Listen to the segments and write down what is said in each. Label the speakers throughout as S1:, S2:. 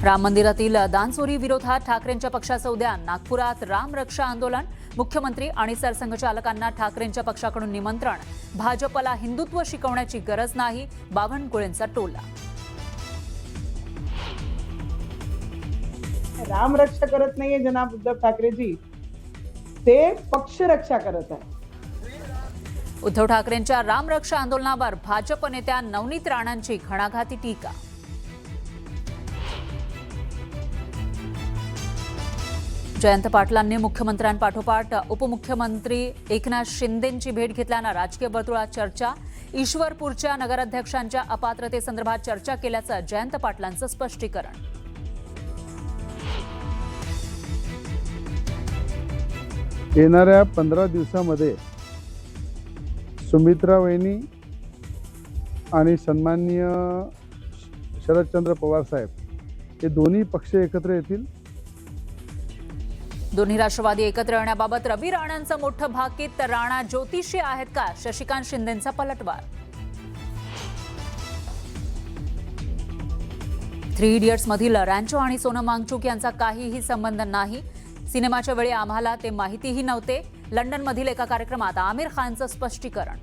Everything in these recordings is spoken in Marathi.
S1: राम मंदिरातील दानचोरी विरोधात ठाकरेंच्या पक्षाचं उद्या नागपुरात राम रक्षा आंदोलन। मुख्यमंत्री आणि सरसंघचालकांना ठाकरेंच्या पक्षाकडून निमंत्रण। भाजपला हिंदुत्व शिकवण्याची गरज नाही, बावनकुळेंचा टोला।
S2: राम रक्षा करत नाहीये जनाब उद्धव ठाकरेजी, ते पक्ष रक्षा करत आहे।
S1: उद्धव ठाकरेंच्या राम रक्षा आंदोलनावर भाजप नेत्या नवनीत राणांची घणाघाती टीका। जयंत पाटलांनी मुख्यमंत्र्यांपाठोपाठ उपमुख्यमंत्री एकनाथ शिंदेंची भेट घेतल्यानं राजकीय वर्तुळात चर्चा। ईश्वरपूरच्या नगराध्यक्षांच्या अपात्रतेसंदर्भात चर्चा केल्याचं जयंत पाटलांचं स्पष्टीकरण।
S3: येणाऱ्या 15 दिवसांमध्ये सुमित्रा वहिनी आणि सन्माननीय शरदचंद्र पवार साहेब हे दोन्ही पक्ष एकत्र येतील।
S1: दोन्ही राष्ट्रवादी एकत्र येण्याबाबत रवी राणांचं मोठं भाकीत, तर राणा ज्योतिषी आहेत का, शशिकांत शिंदेंचा पलटवार। 3 इडियट्स मधील रॅन्चो आणि सोनम वांगचुक यांचा काहीही संबंध नाही। सिनेमाच्या वेळी आम्हाला ते माहितीही नव्हते। लंडनमधील एका कार्यक्रमात आमिर खानचं स्पष्टीकरण।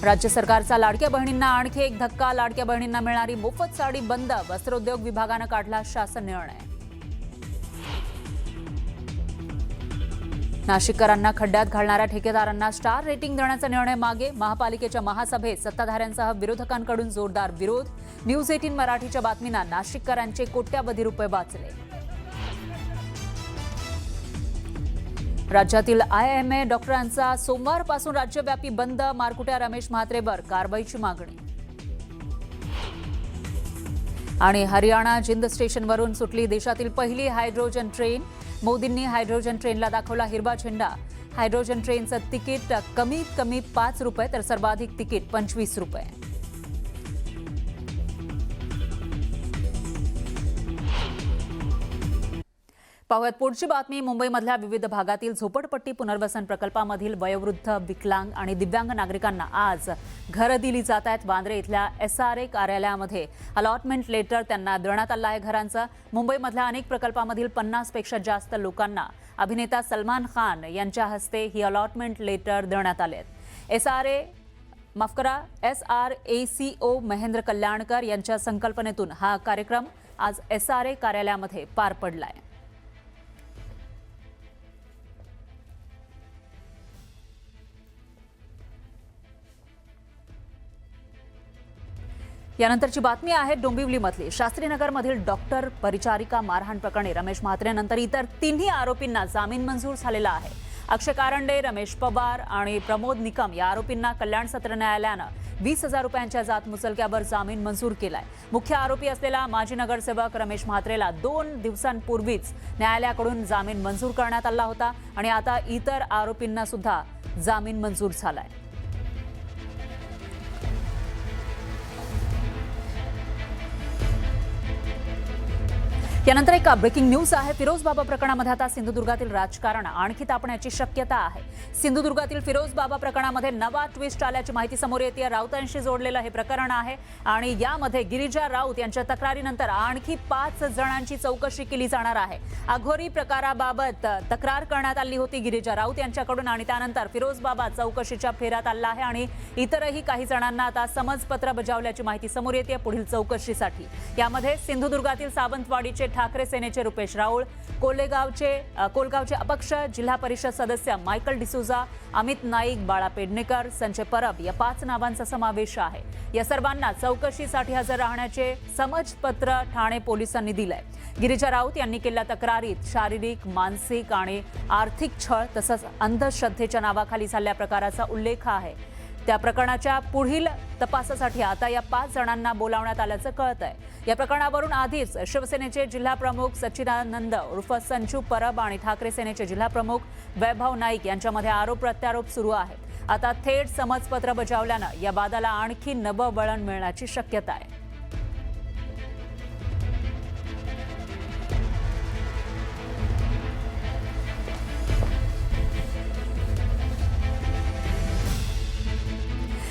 S1: राज्य सरकारचा लाडक्या बहिणींना आणखी एक धक्का। लाडक्या बहिणींना मिळणारी मोफत साडी बंद। वस्त्रोद्योग विभागानं काढला शासन निर्णय। नाशिककरांना खड्ड्यात घालणाऱ्या ठेकेदारांना स्टार रेटिंग देण्याचा निर्णय मागे। महापालिकेच्या महासभेत सत्ताधाऱ्यांसह विरोधकांकडून जोरदार विरोध। न्यूज 18 मराठीच्या बातमीना नाशिककरांचे कोट्यावधी रुपये वाचले। राज्यातील IIMA डॉक्टरांचा सोमवारपासून राज्यव्यापी बंद। मारकुट्या रमेश म्हात्रेवर कारवाईची मागणी। आणि हरियाणा जिंद स्टेशनवरून सुटली देशातील पहिली हायड्रोजन ट्रेन। मोदींनी हायड्रोजन ट्रेनला दाखवला हिरवा झेंडा। हायड्रोजन ट्रेनचं तिकीट कमीत कमी 5 रुपये, तर सर्वाधिक तिकीट 25 रुपये। पाहुयात पुढची बातमी। मुंबईमधल्या विविध भागातील झोपडपट्टी पुनर्वसन प्रकल्पामधील वयोवृद्ध, विकलांग आणि दिव्यांग नागरिकांना आज घरं दिली जात आहेत। वांद्रे इथल्या SRA कार्यालयामध्ये अलॉटमेंट लेटर त्यांना देण्यात आलं आहे घरांचं। मुंबईमधल्या अनेक प्रकल्पामधील 50 पेक्षा जास्त लोकांना अभिनेता सलमान खान यांच्या हस्ते ही अलॉटमेंट लेटर देण्यात आले आहेत। SRACO महेंद्र कल्याणकर यांच्या संकल्पनेतून हा कार्यक्रम आज SRA कार्यालयामध्ये पार पडलाय। यानंतरची बातमी आहे डोंबिवलीमधली। शास्त्रीनगरमधील डॉक्टर परिचारिका मारहाण प्रकरणी रमेश म्हात्रेनंतर इतर 3 आरोपींना जामीन मंजूर झालेला आहे। अक्षय कारंडे, रमेश पवार आणि प्रमोद निकम या आरोपींना कल्याण सत्र न्यायालयानं 20,000 रुपयांच्या जात मुचलक्यावर जामीन मंजूर केलाय। मुख्य आरोपी असलेला माजी नगरसेवक रमेश म्हात्रेला 2 दिवसांपूर्वीच न्यायालयाकडून जामीन मंजूर करण्यात आला होता आणि आता इतर आरोपींना सुद्धा जामीन मंजूर झालाय। यानंतर एक ब्रेकिंग न्यूज आहे। फिरोज बाबा प्रकरणामध्ये आता सिंधुदुर्गातील राजकारण आणखी तापण्याची शक्यता आहे। सिंधुदुर्गातील फिरोज बाबा प्रकरणामध्ये नवा ट्विस्ट आल्याची माहिती समोर येते। राऊतांशी जोडलेलं हे प्रकरण आहे आणि यामध्ये गिरिजा राऊत यांच्या तक्रारीनंतर आणखी 5 जणांची चौकशी केली जाणार आहे। अघोरी प्रकाराबाबत तक्रार करण्यात आली होती गिरिजा राऊत यांच्याकडून आणि त्यानंतर फिरोज बाबा चौकशीच्या फेऱ्यात आला आहे आणि इतरही काही जणांना आता समजपत्र बजावल्याची माहिती समोर येते पुढील चौकशीसाठी। यामध्ये सिंधुदुर्गातील सावंतवाडीचे ठाकरे सेनेचे रुपेश राऊळ, कोलगावचे अपक्ष जिल्हा परिषद सदस्य मायकल डिसूजा, अमित नाईक, बाळा पेडणेकर, संजय परब या 5 नावांचा समावेश आहे। या सर्वांना चौकशीसाठी हजर राहण्याचे समजपत्र ठाणे पोलिसांनी दिलंय। गिरिजा राऊत यांनी केलेल्या तक्रारीत शारीरिक, मानसिक आणि आर्थिक छळ तसंच अंधश्रद्धेच्या नावाखाली झालेल्या प्रकाराचा उल्लेख आहे। त्या प्रकरणाच्या पुढील तपासासाठी आता या 5 जणांना बोलावण्यात आल्याचं कळतंय। या प्रकरणावरून आधीच शिवसेनेचे जिल्हा प्रमुख सच्चिदानंद उर्फ संजू परब आणि ठाकरे सेनेचे जिल्हा प्रमुख वैभव नाईक यांच्यामध्ये आरोप प्रत्यारोप सुरू आहेत। आता थेट समजपत्र बजावल्यानं या वादाला आणखी नवं वळण मिळण्याची शक्यता आहे।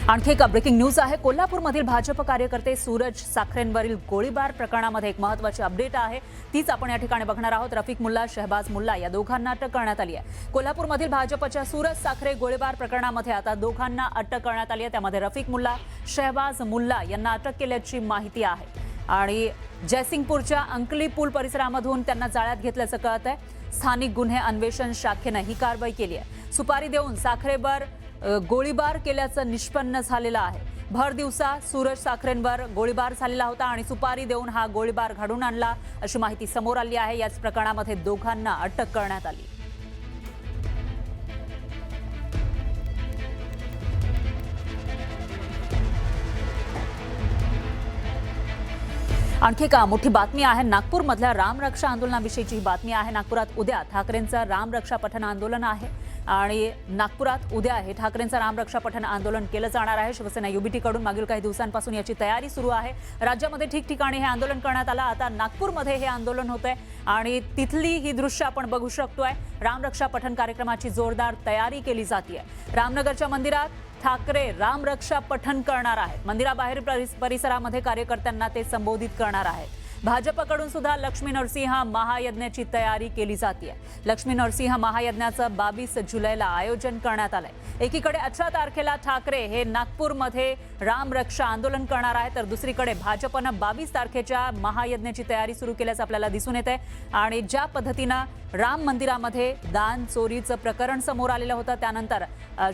S1: आणखी एक ब्रेकिंग न्यूज आहे. कोल्हापूरमधील भाजप कार्यकर्ते सूरज साखरेंवरील गोळीबार प्रकरणामध्ये एक महत्त्वाची अपडेट आहे. तीच आपण या ठिकाणी बघणार आहोत. रफिक मुल्ला, शहबाज मुल्ला या दोघांना अटक करण्यात आली आहे. कोल्हापूरमधील भाजपच्या सूरज साखरे गोळीबार प्रकरणामध्ये आता दोघांना अटक करण्यात आली आहे. त्यामध्ये रफिक मुल्ला, शहबाज मुल्ला यांना अटक केल्याची माहिती आहे आणि जयसिंगपूरच्या अंकली पूल परिसरामधून त्यांना जाळ्यात घेतल्याचं कळत आहे. स्थानिक गुन्हे अन्वेषण शाखेनं ही कारवाई केली आहे. सुपारी देऊन साखरेवर गोळीबार केल्याचं निष्पन्न झालेलं आहे. भर दिवसा सूरज साखरेंवर गोळीबार झालेला होता आणि सुपारी देऊन हा गोळीबार घडून आणला अशी माहिती समोर आली आहे. याच प्रकरणामध्ये दोघांना अटक करण्यात आली. आणखी एक मोठी बातमी आहे. नागपूरमधल्या रामरक्षा आंदोलनाविषयीची ही बातमी आहे. नागपुरात उद्या ठाकरेंचं रामरक्षा पठण आंदोलन आहे आणि नागपुरात उद्या हे ठाकरेंचं रामरक्षा पठण आंदोलन केलं जाणार आहे. शिवसेना युबीटी कडून मागील काही दिवसांपासून याची तयारी सुरू आहे. राज्यामध्ये ठिकठिकाणी हे आंदोलन करण्यात आलं. आता नागपूरमध्ये हे आंदोलन होतंय आणि तिथली ही दृश्य आपण बघू शकतोय. रामरक्षा पठण कार्यक्रमाची जोरदार तयारी केली जाते. रामनगरच्या मंदिरात ठाकरे रामरक्षा पठण करणार आहेत. मंदिराबाहेर परिसरामध्ये कार्यकर्त्यांना ते संबोधित करणार आहेत. भाजपकडून सुद्धा लक्ष्मी नरसिंह महायज्ञाची तयारी केली जाते. लक्ष्मी नरसिंह महायज्ञाचं 22 जुलैला आयोजन करण्यात आलंय. एकीकडे 18 तारखेला ठाकरे हे नागपूरमध्ये रामरक्षा आंदोलन करणार आहे, तर दुसरीकडे भाजपनं 22 तारखेच्या महायज्ञाची तयारी सुरू केल्याचं आपल्याला दिसून येते. आणि ज्या पद्धतीनं राम मंदिरामध्ये दान चोरीचं प्रकरण समोर आलेलं होतं, त्यानंतर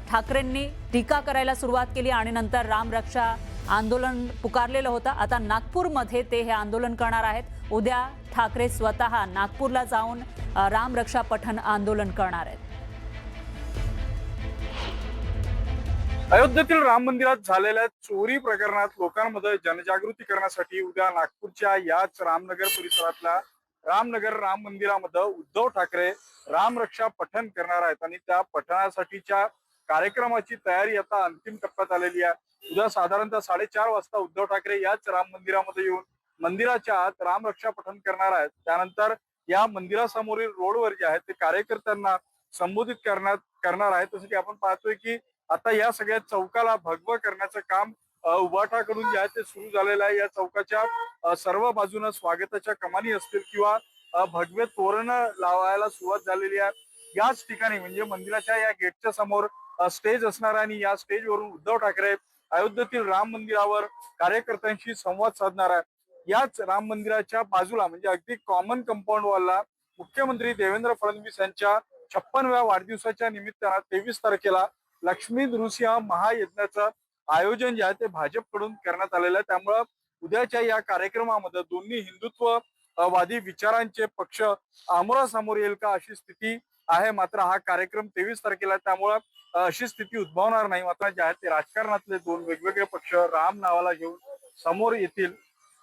S1: ठाकरेंनी टीका करायला सुरुवात केली आणि नंतर रामरक्षा आंदोलन पुकारलेलं होतं. आता नागपूरमध्ये ते हे आंदोलन करणार आहेत. उद्या ठाकरे स्वतः नागपूरला जाऊन रामरक्षा पठण आंदोलन करणार आहेत.
S4: अयोध्येतील राम मंदिरात झालेल्या चोरी प्रकरणात लोकांमध्ये जनजागृती करण्यासाठी उद्या नागपूरच्या याच रामनगर परिसरातल्या रामनगर राम मंदिरामध्ये उद्धव ठाकरे रामरक्षा पठण करणार आहेत आणि त्या पठणासाठीच्या कार्यक्रमाची तयारी आता अंतिम टप्प्यात आलेली आहे. उद्या साधारणतः 4:30 वाजता उद्धव ठाकरे याच राम मंदिरामध्ये येऊन मंदिराच्या आत रामरक्षा पठण करणार आहेत. त्यानंतर या मंदिरासमोरील रोडवर जे आहे ते कार्यकर्त्यांना संबोधित करणार आहेत. तसं की आपण पाहतोय की आता या सगळ्या चौकाला भगवं करण्याचं काम उभाटाकडून जे आहे ते सुरू झालेलं आहे. या चौकाच्या सर्व बाजूने स्वागताच्या कमानी असतील किंवा भगवे तोरण लावायला सुरुवात झालेली आहे. याच ठिकाणी म्हणजे मंदिराच्या या गेटच्या समोर स्टेज असणार आणि या स्टेजवरून उद्धव ठाकरे अयोध्येतील राम मंदिरावर कार्यकर्त्यांशी संवाद साधणार आहे. याच राम मंदिराच्या बाजूला म्हणजे अगदी कॉमन कंपाऊंड वॉलला मुख्यमंत्री देवेंद्र फडणवीस यांच्या 56व्या वाढदिवसाच्या निमित्तानं 23 तारखेला लक्ष्मी नृसिंह महायज्ञाचं आयोजन जे आहे ते भाजपकडून करण्यात आलेलं आहे. त्यामुळं उद्याच्या या कार्यक्रमामध्ये दोन्ही हिंदुत्ववादी विचारांचे पक्ष आमोरासमोर येईल का अशी स्थिती आहे. मात्र हा कार्यक्रम 23 तारखेला, त्यामुळं अशी स्थिती उद्भवणार नाही. मात्र जे आहेत ते राजकारणातले दोन वेगवेगळे पक्ष राम नावाला घेऊन समोर येतील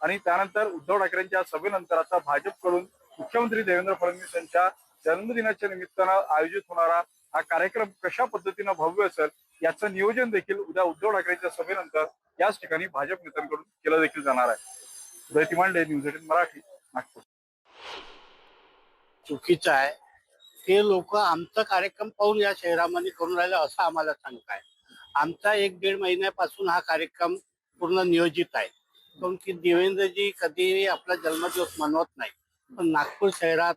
S4: आणि त्यानंतर उद्धव ठाकरेंच्या सभेनंतर आता भाजपकडून मुख्यमंत्री देवेंद्र फडणवीस यांच्या जन्मदिनाच्या निमित्तानं आयोजित होणारा हा कार्यक्रम कशा पद्धतीनं भव्य असेल याचं नियोजन देखील उद्या उद्धव ठाकरेंच्या सभेनंतर याच ठिकाणी भाजप नेत्यांकडून केलं देखील जाणार आहे. उदय तिमांडे, न्यूज 18 मराठी, नागपूर.
S5: चुकीचं आहे. ते लोक आमचा कार्यक्रम पाहून या शहरामध्ये करून राहिले असं आम्हाला सांगताय. आमचा 1-1.5 महिन्यापासून हा कार्यक्रम पूर्ण नियोजित आहे. कारण की देवेंद्रजी कधीही आपला जन्मदिवस मनवत नाही, पण नागपूर शहरात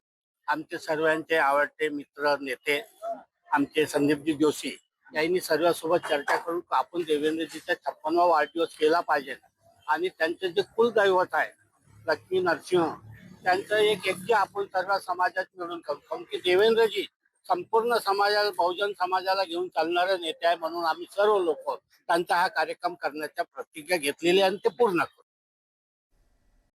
S5: आमचे सर्वांचे आवडते मित्र नेते आमचे संदीपजी जोशी यांनी सर्वांसोबत चर्चा करून आपण देवेंद्रजीचा 56वा वाढदिवस केला पाहिजे आणि त्यांचे जे कुलदैवत आहे लक्ष्मी नरसिंह त्यांचं एक यज्ञ आपण सर्व समाजात मिळून करू. कारण की देवेंद्रजी संपूर्ण समाजाला, बहुजन समाजाला घेऊन चालणारे नेते आहे, म्हणून आम्ही सर्व लोक त्यांचा हा कार्यक्रम करण्याच्या प्रतिज्ञा घेतलेली आणि ते पूर्ण करू.